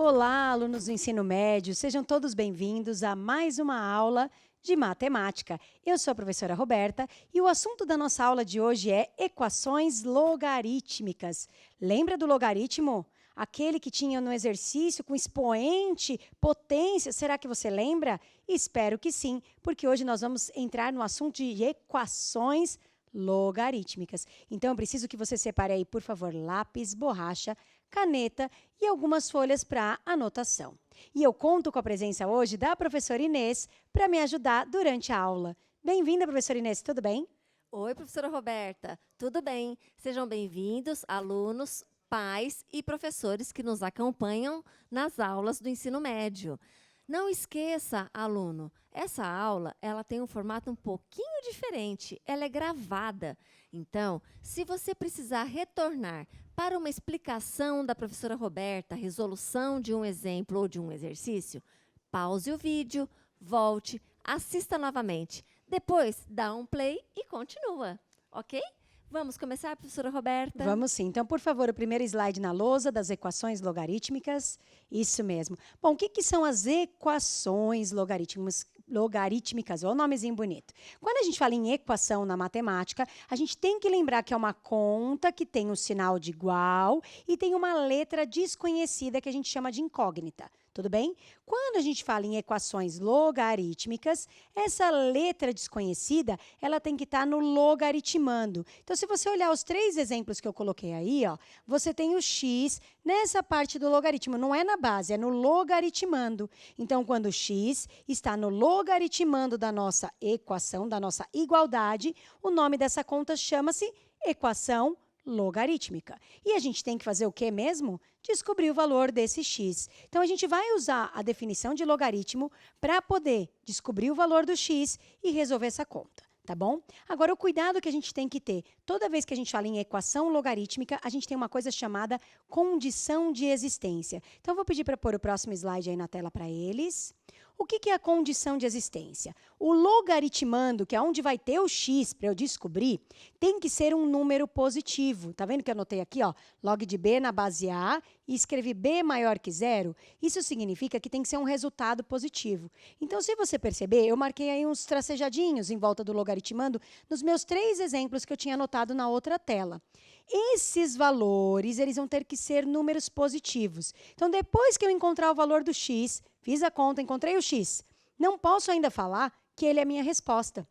Olá, alunos do ensino médio, sejam todos bem-vindos a mais uma aula de matemática. Eu sou a professora Roberta e o assunto da nossa aula de hoje é equações logarítmicas. Lembra do logaritmo? Aquele que tinha no exercício com expoente, potência, será que você lembra? Espero que sim, porque hoje nós vamos entrar no assunto de equações logarítmicas. Então, eu preciso que você separe aí, por favor, lápis, borracha, caneta e algumas folhas para anotação. E eu conto com a presença hoje da professora Inês para me ajudar durante a aula. Bem-vinda, professora Inês, tudo bem? Oi, professora Roberta, tudo bem? Sejam bem-vindos, alunos, pais e professores que nos acompanham nas aulas do ensino médio. Não esqueça, aluno, essa aula ela tem um formato um pouquinho diferente, ela é gravada. Então, se você precisar retornar para uma explicação da professora Roberta, resolução de um exemplo ou de um exercício, pause o vídeo, volte, assista novamente. Depois, dá um play e continua, ok? Vamos começar, professora Roberta? Vamos sim. Então, por favor, o primeiro slide na lousa das equações logarítmicas. Isso mesmo. Bom, o que são as equações logarítmicas? Olha o nomezinho bonito. Quando a gente fala em equação na matemática, a gente tem que lembrar que é uma conta que tem um sinal de igual e tem uma letra desconhecida que a gente chama de incógnita. Tudo bem? Quando a gente fala em equações logarítmicas, essa letra desconhecida, ela tem que estar no logaritmando. Então, se você olhar os três exemplos que eu coloquei aí, ó, você tem o x nessa parte do logaritmo. Não é na base, é no logaritmando. Então, quando o x está no logaritmando da nossa equação, da nossa igualdade, o nome dessa conta chama-se equação logarítmica. E a gente tem que fazer o quê mesmo? Descobrir o valor desse x. Então, a gente vai usar a definição de logaritmo para poder descobrir o valor do x e resolver essa conta, tá bom? Agora, o cuidado que a gente tem que ter, toda vez que a gente fala em equação logarítmica, a gente tem uma coisa chamada condição de existência. Então, eu vou pedir para pôr o próximo slide aí na tela para eles. O que é a condição de existência? O logaritmando, que é onde vai ter o x para eu descobrir, tem que ser um número positivo. Tá vendo que eu anotei aqui, ó, log de b na base a e escrevi b maior que zero? Isso significa que tem que ser um resultado positivo. Então, se você perceber, eu marquei aí uns tracejadinhos em volta do logaritmando nos meus três exemplos que eu tinha anotado na outra tela. Esses valores, eles vão ter que ser números positivos. Então, depois que eu encontrar o valor do x, fiz a conta, encontrei o x, não posso ainda falar que ele é a minha resposta.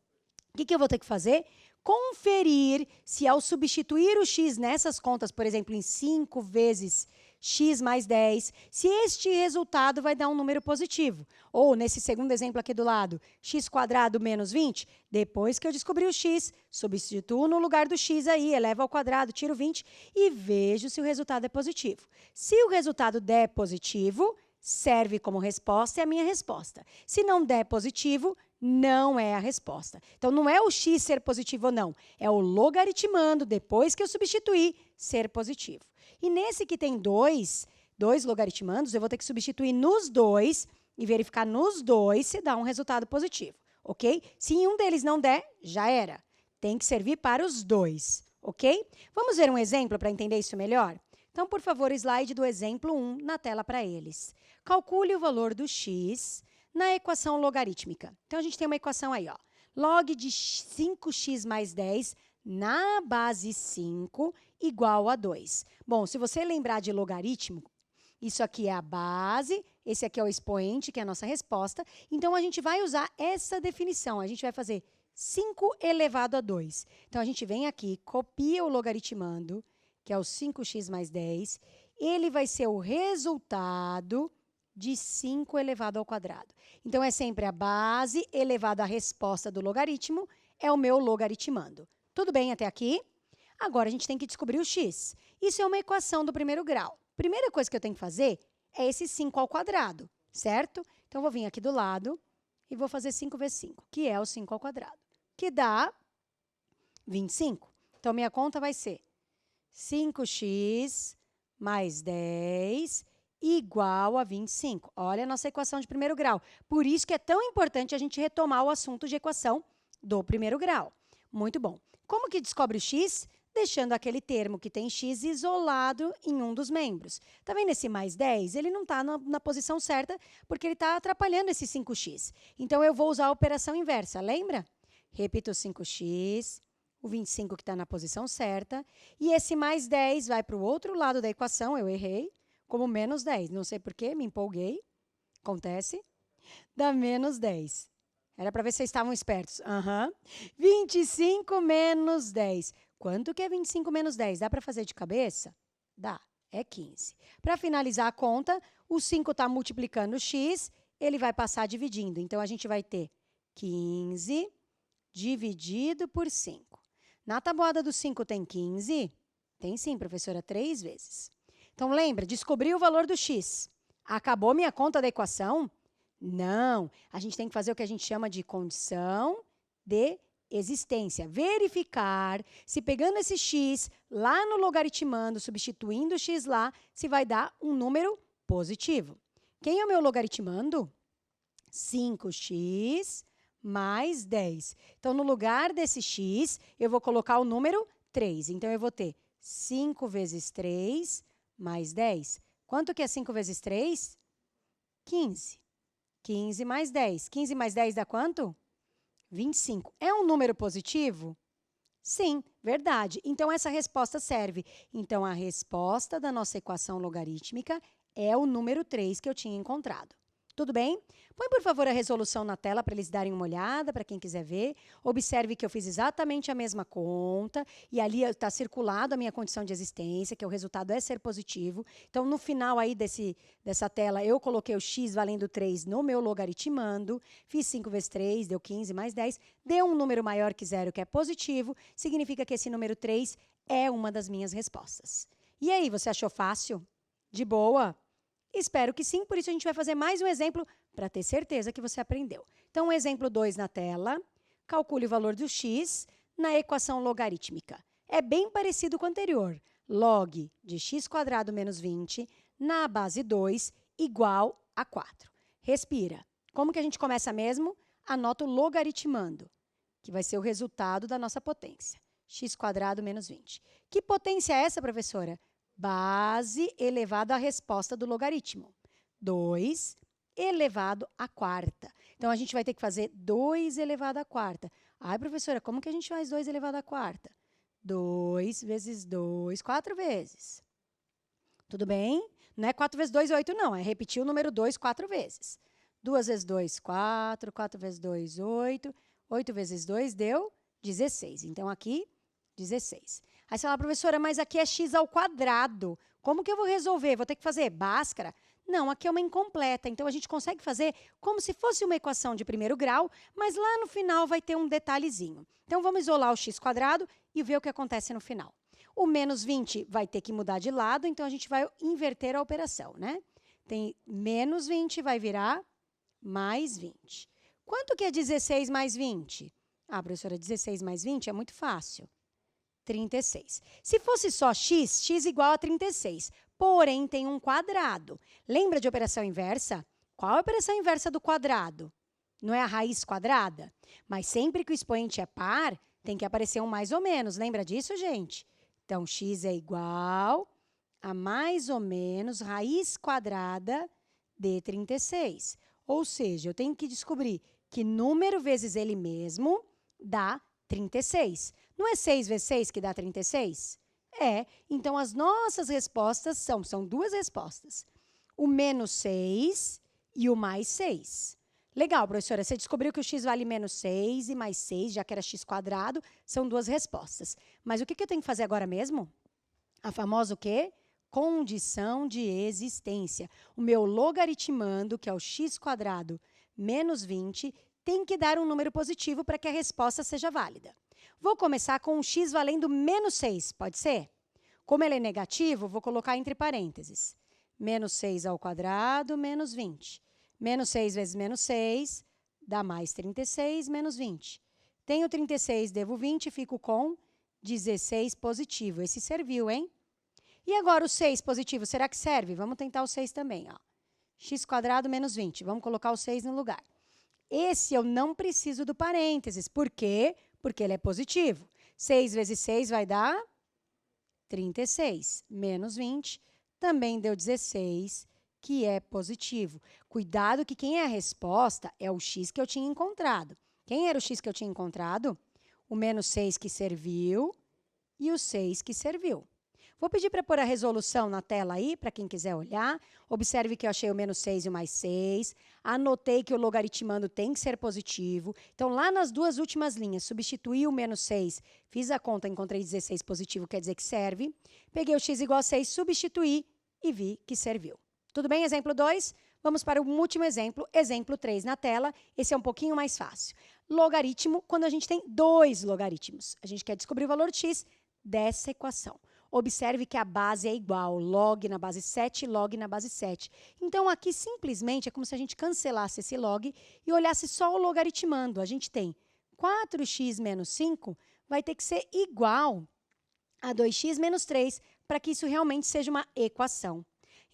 O que eu vou ter que fazer? Conferir se ao substituir o x nessas contas, por exemplo, em 5 vezes x mais 10, se este resultado vai dar um número positivo. Ou, nesse segundo exemplo aqui do lado, x² menos 20, depois que eu descobri o x, substituo no lugar do x aí, elevo ao quadrado, tiro 20 e vejo se o resultado é positivo. Se o resultado der positivo, serve como resposta, é a minha resposta. Se não der positivo, não é a resposta. Então, não é o x ser positivo ou não, é o logaritmando, depois que eu substituir, ser positivo. E nesse que tem dois logaritmandos, eu vou ter que substituir nos dois e verificar nos dois se dá um resultado positivo, ok? Se em um deles não der, já era. Tem que servir para os dois, ok? Vamos ver um exemplo para entender isso melhor? Então, por favor, slide do exemplo 1 na tela para eles. Calcule o valor do x na equação logarítmica. Então, a gente tem uma equação aí, ó. Log de 5x mais 10 na base 5 igual a 2. Bom, se você lembrar de logaritmo, isso aqui é a base, esse aqui é o expoente, que é a nossa resposta. Então, a gente vai usar essa definição. A gente vai fazer 5 elevado a 2. Então, a gente vem aqui, copia o logaritmando, que é o 5x mais 10, ele vai ser o resultado de 5 elevado ao quadrado. Então, é sempre a base elevado à resposta do logaritmo, é o meu logaritmando. Tudo bem até aqui? Agora, a gente tem que descobrir o x. Isso é uma equação do primeiro grau. Primeira coisa que eu tenho que fazer é esse 5 ao quadrado, certo? Então, eu vou vir aqui do lado e vou fazer 5 vezes 5, que é o 5 ao quadrado, que dá 25. Então, minha conta vai ser 5x mais 10 igual a 25. Olha a nossa equação de primeiro grau. Por isso que é tão importante a gente retomar o assunto de equação do primeiro grau. Muito bom. Como que descobre o x? deixando aquele termo que tem x isolado em um dos membros. Tá vendo esse mais 10? Ele não está na posição certa, porque ele está atrapalhando esse 5x. Então, eu vou usar a operação inversa, lembra? Repito o 5x, o 25 que está na posição certa, e esse mais 10 vai para o outro lado da equação, eu errei, como menos 10. Não sei por quê, me empolguei. Acontece. Dá menos 10. Era para ver se vocês estavam espertos. 25 menos 10. Quanto que é 25 menos 10? Dá para fazer de cabeça? Dá. É 15. Para finalizar a conta, o 5 está multiplicando o x, ele vai passar dividindo. Então, a gente vai ter 15 dividido por 5. Na tabuada do 5 tem 15? Tem sim, professora, 3 vezes. Então, lembra, descobri o valor do x. Acabou minha conta da equação? Não. A gente tem que fazer o que a gente chama de condição de existência. Verificar se pegando esse x lá no logaritmando, substituindo o x lá, se vai dar um número positivo. Quem é o meu logaritmando? 5x mais 10. Então, no lugar desse x, eu vou colocar o número 3. Então, eu vou ter 5 vezes 3 mais 10. Quanto que é 5 vezes 3? 15. 15 mais 10. 15 mais 10 dá quanto? 25. É um número positivo? Sim, verdade. Então, essa resposta serve. Então, a resposta da nossa equação logarítmica é o número 3 que eu tinha encontrado. Tudo bem? Põe, por favor, a resolução na tela para eles darem uma olhada, para quem quiser ver. Observe que eu fiz exatamente a mesma conta e ali está circulado a minha condição de existência, que o resultado é ser positivo. Então, no final aí dessa tela, eu coloquei o x valendo 3 no meu logaritmando, fiz 5 vezes 3, deu 15 mais 10, deu um número maior que 0, que é positivo, significa que esse número 3 é uma das minhas respostas. E aí, você achou fácil? De boa? Espero que sim, por isso a gente vai fazer mais um exemplo para ter certeza que você aprendeu. Então, o exemplo 2 na tela. Calcule o valor do x na equação logarítmica. É bem parecido com o anterior. Log de x² menos 20 na base 2 igual a 4. Respira. Como que a gente começa mesmo? Anota o logaritmando, que vai ser o resultado da nossa potência. x² menos 20. Que potência é essa, professora? Base elevado à resposta do logaritmo. 2 elevado à quarta. Então, a gente vai ter que fazer 2 elevado à quarta. Ai, professora, como que a gente faz 2 elevado à quarta? 2 vezes 2, 4 vezes. Tudo bem? Não é 4 vezes 2, 8, não. É repetir o número 2 4 vezes. 2 vezes 2, 4. 4 vezes 2, 8. 8 vezes 2 deu 16. Então, aqui, 16. Aí você fala, professora, mas aqui é x ao quadrado. Como que eu vou resolver? Vou ter que fazer Bhaskara? Não, aqui é uma incompleta. Então, a gente consegue fazer como se fosse uma equação de primeiro grau, mas lá no final vai ter um detalhezinho. Então, vamos isolar o x² e ver o que acontece no final. O menos 20 vai ter que mudar de lado, então a gente vai inverter a operação, né? Tem menos 20, vai virar mais 20. Quanto que é 16 mais 20? Ah, professora, 16 mais 20 é muito fácil. 36. Se fosse só x, x igual a 36. Porém, tem um quadrado. Lembra de operação inversa? Qual é a operação inversa do quadrado? Não é a raiz quadrada? Mas sempre que o expoente é par, tem que aparecer um mais ou menos. Lembra disso, gente? Então, x é igual a mais ou menos raiz quadrada de 36. Ou seja, eu tenho que descobrir que número vezes ele mesmo dá 36. Não é 6 vezes 6 que dá 36? É. Então, as nossas respostas são duas respostas. O menos 6 e o mais 6. Legal, professora. Você descobriu que o x vale menos 6 e mais 6, já que era x², são duas respostas. Mas o que eu tenho que fazer agora mesmo? A famosa o quê? Condição de existência. O meu logaritmando, que é o x² menos 20, tem que dar um número positivo para que a resposta seja válida. Vou começar com um x valendo menos 6, pode ser? Como ele é negativo, vou colocar entre parênteses. Menos 6 ao quadrado, menos 20. Menos 6 vezes menos 6 dá mais 36, menos 20. Tenho 36, devo 20, fico com 16 positivo. Esse serviu, hein? E agora o 6 positivo, será que serve? Vamos tentar o 6 também, ó. x² menos 20. Vamos colocar o 6 no lugar. Esse eu não preciso do parênteses. Por quê? Porque ele é positivo. 6 vezes 6 vai dar 36 menos 20 também deu 16, que é positivo. Cuidado que quem é a resposta é o x que eu tinha encontrado. Quem era o x que eu tinha encontrado? O menos 6 que serviu e o 6 que serviu. Vou pedir para pôr a resolução na tela aí, para quem quiser olhar. Observe que eu achei o menos 6 e o mais 6. Anotei que o logaritmando tem que ser positivo. Então, lá nas duas últimas linhas, substituí o menos 6, fiz a conta, encontrei 16 positivo, quer dizer que serve. Peguei o x igual a 6, substituí e vi que serviu. Tudo bem? Exemplo 2. Vamos para o último exemplo, exemplo 3 na tela. Esse é um pouquinho mais fácil. Logaritmo, quando a gente tem dois logaritmos. A gente quer descobrir o valor de x dessa equação. Observe que a base é igual, log na base 7, log na base 7. Então, aqui, simplesmente, é como se a gente cancelasse esse log e olhasse só o logaritmando. A gente tem 4x menos 5 vai ter que ser igual a 2x menos 3 para que isso realmente seja uma equação.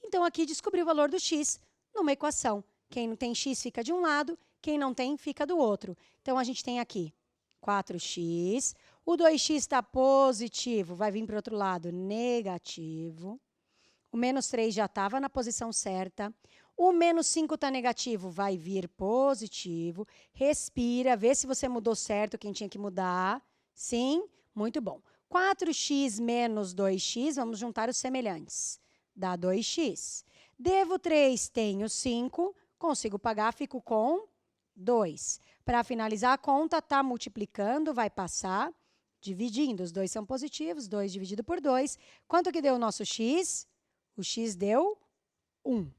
Então, aqui, descobri o valor do x numa equação. Quem não tem x fica de um lado, quem não tem fica do outro. Então, a gente tem aqui 4x. O 2x está positivo, vai vir para o outro lado, negativo. O menos 3 já estava na posição certa. O menos 5 está negativo, vai vir positivo. Respira, vê se você mudou certo quem tinha que mudar. Sim, muito bom. 4x menos 2x, vamos juntar os semelhantes. Dá 2x. Devo 3, tenho 5. Consigo pagar, fico com 2. Para finalizar a conta, está multiplicando, vai passar. Dividindo, os dois são positivos, 2 dividido por 2. Quanto que deu o nosso x? O x deu 1.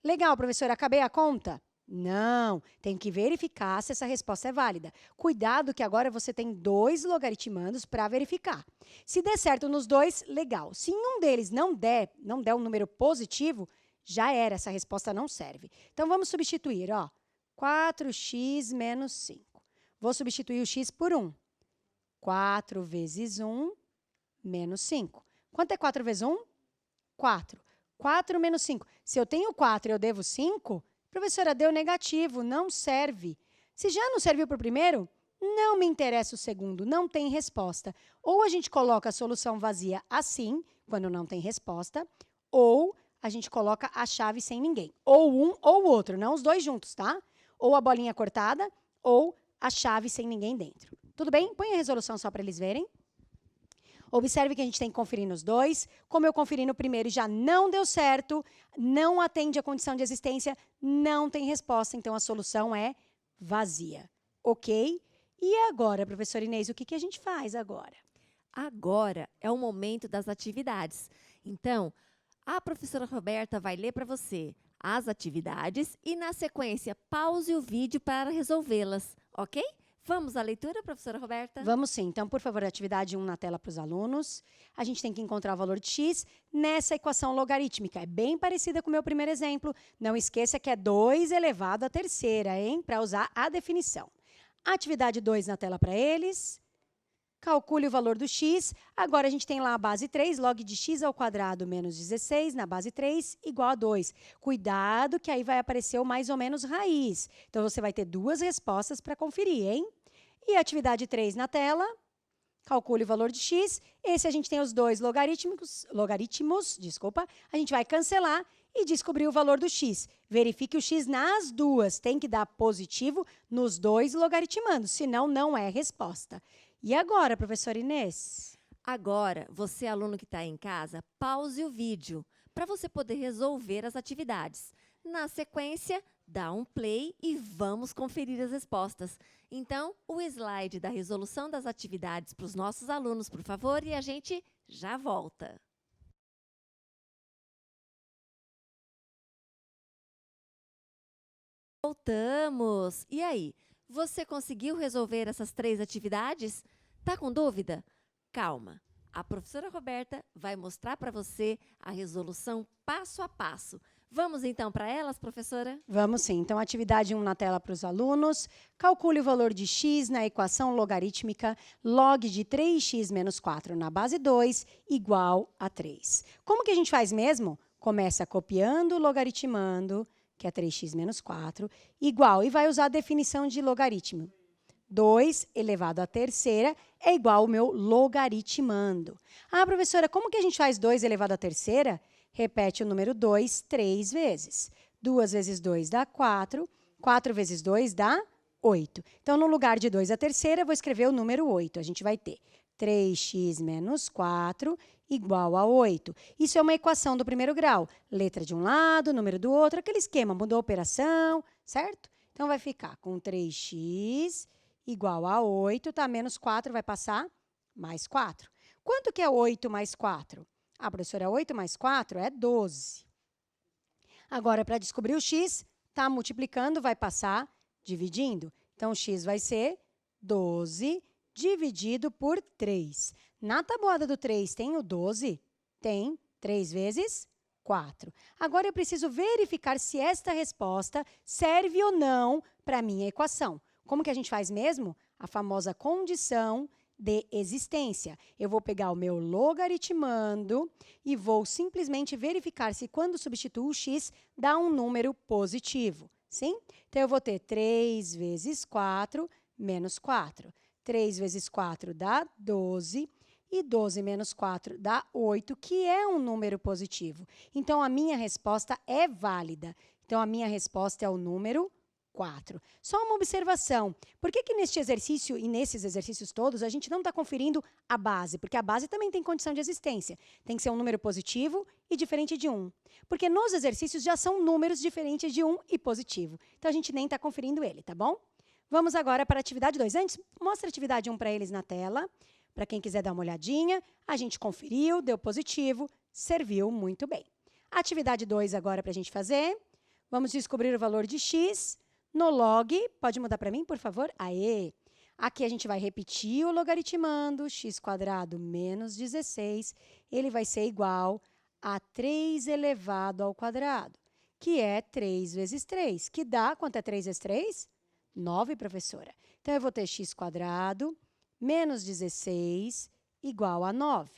Legal, professora, acabei a conta? Não, tenho que verificar se essa resposta é válida. Cuidado que agora você tem dois logaritmandos para verificar. Se der certo nos dois, legal. Se um deles não der um número positivo, já era, essa resposta não serve. Então, vamos substituir, ó, 4x menos 5. Vou substituir o x por 1. 4 vezes 1, menos 5. Quanto é 4 vezes 1? 4. 4 menos 5. Se eu tenho 4 e eu devo 5, professora, deu negativo, não serve. Se já não serviu para o primeiro, não me interessa o segundo, não tem resposta. Ou a gente coloca a solução vazia assim, quando não tem resposta, ou a gente coloca a chave sem ninguém. Ou um ou o outro, não os dois juntos, tá? Ou a bolinha cortada, ou a chave sem ninguém dentro. Tudo bem? Põe a resolução só para eles verem. Observe que a gente tem que conferir nos dois. Como eu conferi no primeiro e já não deu certo, não atende a condição de existência, não tem resposta. Então, a solução é vazia. Ok? E agora, professora Inês, o que a gente faz agora? Agora é o momento das atividades. Então, a professora Roberta vai ler para você as atividades e, na sequência, pause o vídeo para resolvê-las, ok? Vamos à leitura, professora Roberta? Vamos sim. Então, por favor, atividade 1 na tela para os alunos. A gente tem que encontrar o valor de x nessa equação logarítmica. É bem parecida com o meu primeiro exemplo. Não esqueça que é 2 elevado à terceira, hein? Para usar a definição. Atividade 2 na tela para eles. Calcule o valor do x. Agora, a gente tem lá a base 3, log de x ao quadrado menos 16, na base 3, igual a 2. Cuidado que aí vai aparecer o mais ou menos raiz. Então, você vai ter duas respostas para conferir, hein? E atividade 3 na tela. Calcule o valor de x. Esse a gente tem os dois logaritmos, a gente vai cancelar e descobrir o valor do x. Verifique o x nas duas. Tem que dar positivo nos dois logaritmandos, senão não é resposta. E agora, professora Inês? Agora, você, aluno que está em casa, pause o vídeo para você poder resolver as atividades. Na sequência, dá um play e vamos conferir as respostas. Então, o slide da resolução das atividades para os nossos alunos, por favor, e a gente já volta. Voltamos! E aí? Você conseguiu resolver essas 3 atividades? Tá com dúvida? Calma. A professora Roberta vai mostrar para você a resolução passo a passo. Vamos então para elas, professora? Vamos sim. Então, atividade 1 na tela para os alunos. Calcule o valor de x na equação logarítmica log de 3x menos 4 na base 2 igual a 3. Como que a gente faz mesmo? Começa copiando, logaritmando, que é 3x menos 4, igual, e vai usar a definição de logaritmo. 2 elevado à terceira é igual ao meu logaritmando. Ah, professora, como que a gente faz 2 elevado à terceira? Repete o número 2 3 vezes. 2 vezes 2 dá 4. 4 vezes 2 dá 8. Então, no lugar de 2 à terceira, eu vou escrever o número 8. A gente vai ter 3x menos 4 igual a 8. Isso é uma equação do primeiro grau. Letra de um lado, número do outro, aquele esquema, mudou a operação, certo? Então, vai ficar com 3x igual a 8, tá? Menos 4 vai passar mais 4. Quanto que é 8 mais 4? Ah, professora, 8 mais 4 é 12. Agora, para descobrir o x, tá multiplicando, vai passar dividindo. Então, o x vai ser 12 dividido por 3. Na tabuada do 3 tem o 12? Tem. 3 vezes 4. Agora, eu preciso verificar se esta resposta serve ou não para a minha equação. Como que a gente faz mesmo? A famosa condição de existência. Eu vou pegar o meu logaritmando e vou simplesmente verificar se quando substituo o x dá um número positivo. Sim? Então, eu vou ter 3 vezes 4 menos 4. 3 vezes 4 dá 12 e 12 menos 4 dá 8, que é um número positivo. Então, a minha resposta é válida. Então, a minha resposta é o número 4. Só uma observação. Por que neste exercício e nesses exercícios todos a gente não está conferindo a base? Porque a base também tem condição de existência. Tem que ser um número positivo e diferente de 1. Porque nos exercícios já são números diferentes de 1 e positivo. Então, a gente nem está conferindo ele, tá bom? Vamos agora para a atividade 2. Antes, mostra a atividade 1 para eles na tela. Para quem quiser dar uma olhadinha. A gente conferiu, deu positivo, serviu muito bem. Atividade 2 agora para a gente fazer. Vamos descobrir o valor de x. No log, pode mudar para mim, por favor? Aê! Aqui a gente vai repetir o logaritmando, x² menos 16, ele vai ser igual a 3 elevado ao quadrado, que é 3 vezes 3, que dá, quanto é 3 vezes 3? 9, professora. Então, eu vou ter x² menos 16 igual a 9.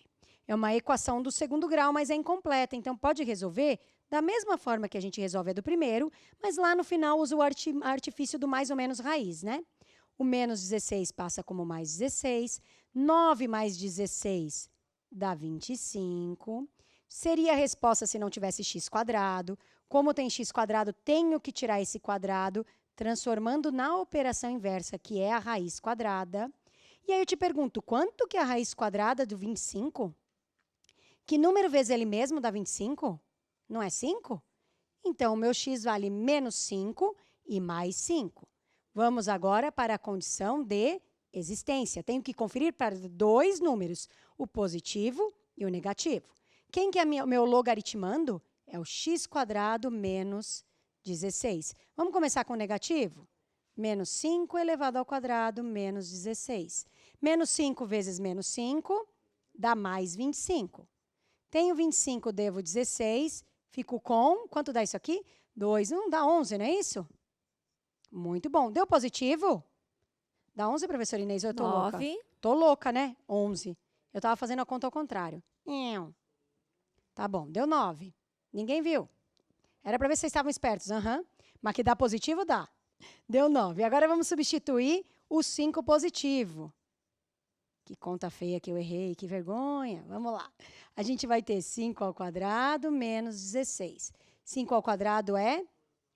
É uma equação do segundo grau, mas é incompleta, então pode resolver da mesma forma que a gente resolve a do primeiro, mas lá no final usa o artifício do mais ou menos raiz, né? O menos 16 passa como mais 16. 9 mais 16 dá 25. Seria a resposta se não tivesse x². Como tem x², tenho que tirar esse quadrado, transformando na operação inversa, que é a raiz quadrada. E aí eu te pergunto, quanto que é a raiz quadrada do 25? Que número vezes ele mesmo dá 25? Não é 5? Então, o meu x vale menos 5 e mais 5. Vamos agora para a condição de existência. Tenho que conferir para dois números, o positivo e o negativo. Quem que é o meu logaritmando? É o x² menos 16. Vamos começar com o negativo? Menos 5 elevado ao quadrado menos 16. Menos 5 vezes menos 5 dá mais 25. Tenho 25, devo 16. Fico com, quanto dá isso aqui? 2, não dá 11, não é isso? Muito bom. Deu positivo? Dá 11, professora Inês, eu tô louca. 9. Tô louca, né? 11. Eu estava fazendo a conta ao contrário. Tá bom, deu 9. Ninguém viu. Era para ver se vocês estavam espertos. Mas que dá positivo, dá. Deu 9. Agora, vamos substituir o 5 positivo. Que conta feia que eu errei, que vergonha. Vamos lá. A gente vai ter 5² menos 16. 5² é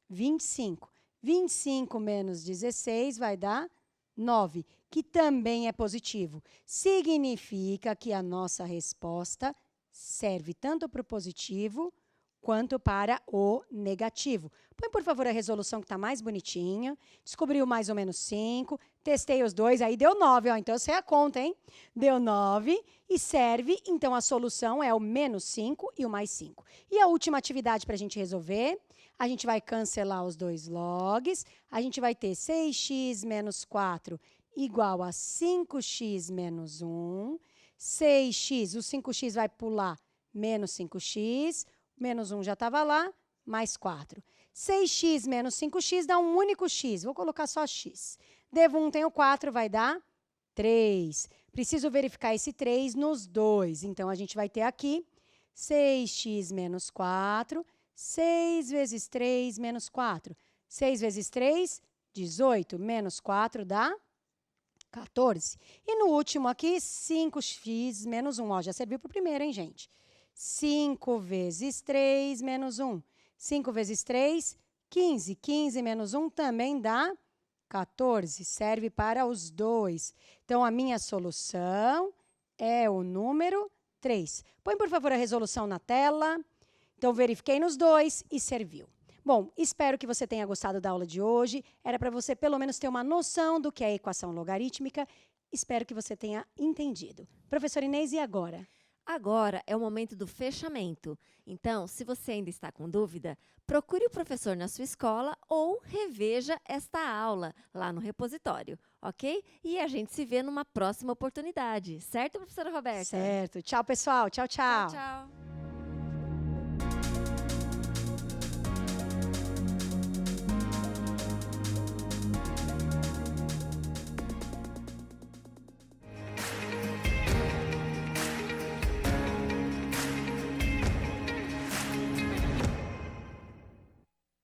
25. 25 menos 16 vai dar 9, que também é positivo. Significa que a nossa resposta serve tanto para o positivo quanto para o negativo. Põe, por favor, a resolução que está mais bonitinha. Descobriu mais ou menos 5. Testei os dois, aí deu 9. Ó, então, eu sei a conta, hein? Deu 9 e serve. Então, a solução é o menos 5 e o mais 5. E a última atividade para a gente resolver, a gente vai cancelar os dois logs. A gente vai ter 6x menos 4 igual a 5x menos 1. 6x, o 5x vai pular menos 5x. Menos 1 já estava lá, mais 4. 6x menos 5x dá um único x. Vou colocar só x. Devo 1, tenho 4, vai dar 3. Preciso verificar esse 3 nos dois. Então, a gente vai ter aqui 6x menos 4. 6 vezes 3 menos 4. 6 vezes 3, 18. Menos 4 dá 14. E no último aqui, 5x menos 1. Ó, já serviu para o primeiro, hein, gente? 5 vezes 3 menos 1. 5 vezes 3, 15. 15 menos 1 também dá 14. Serve para os dois. Então, a minha solução é o número 3. Põe, por favor, a resolução na tela. Então, verifiquei nos dois e serviu. Bom, espero que você tenha gostado da aula de hoje. Era para você, pelo menos, ter uma noção do que é equação logarítmica. Espero que você tenha entendido. Professora Inês, e agora? Agora é o momento do fechamento. Então, se você ainda está com dúvida, procure o professor na sua escola ou reveja esta aula lá no repositório, ok? E a gente se vê numa próxima oportunidade. Certo, professora Roberta? Certo. Tchau, pessoal. Tchau, tchau. Tchau, tchau.